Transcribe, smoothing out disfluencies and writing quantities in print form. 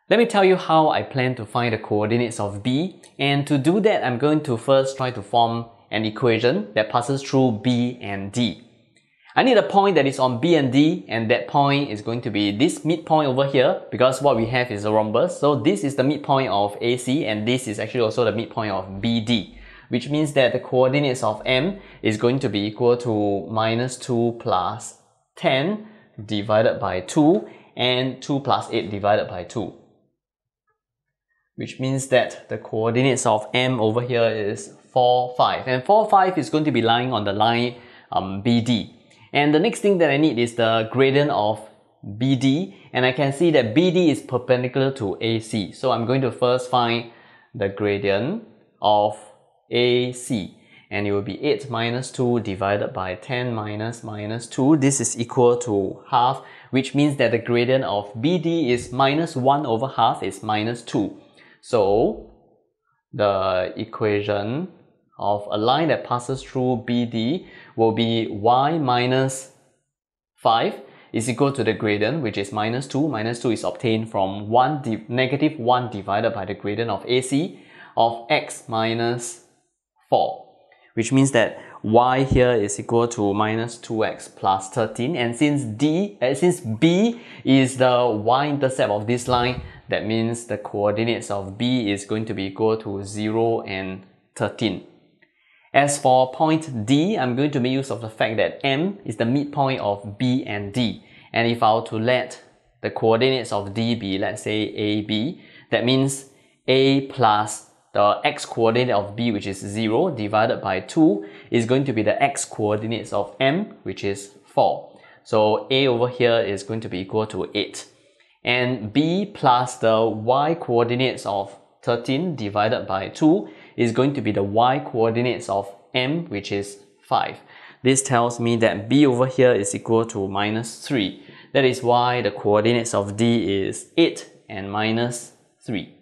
Let me tell you how I plan to find the coordinates of B, and to do that I'm going to first try to form an equation that passes through B and D. I need a point that is on B and D, and that point is going to be this midpoint over here, because what we have is a rhombus. So this is the midpoint of AC, and this is actually also the midpoint of BD, which means that the coordinates of M is going to be equal to minus 2 plus 10 divided by 2 and 2 plus 8 divided by 2. Which means that the coordinates of M over here is 4, 5. And 4, 5 is going to be lying on the line BD. And the next thing that I need is the gradient of BD. And I can see that BD is perpendicular to AC. So I'm going to first find the gradient of AC. And it will be 8 minus 2 divided by 10 minus 2. This is equal to half, which means that the gradient of BD is minus 1 over half is minus 2. So the equation of a line that passes through BD will be y minus 5 is equal to the gradient, which is minus 2. Minus 2 is obtained from negative 1 divided by the gradient of AC of x minus 4. Which means that y here is equal to minus 2x plus 13. And since B is the y-intercept of this line, that means the coordinates of B is going to be equal to 0 and 13. As for point D, I'm going to make use of the fact that M is the midpoint of B and D. And if I were to let the coordinates of D be, let's say, AB, that means A plus the x coordinate of B, which is 0, divided by 2 is going to be the x coordinates of M, which is 4. So A over here is going to be equal to 8. And B plus the y coordinates of 13 divided by 2 is going to be the y coordinates of M, which is 5. This tells me that B over here is equal to minus 3. That is why the coordinates of D is 8 and minus 3.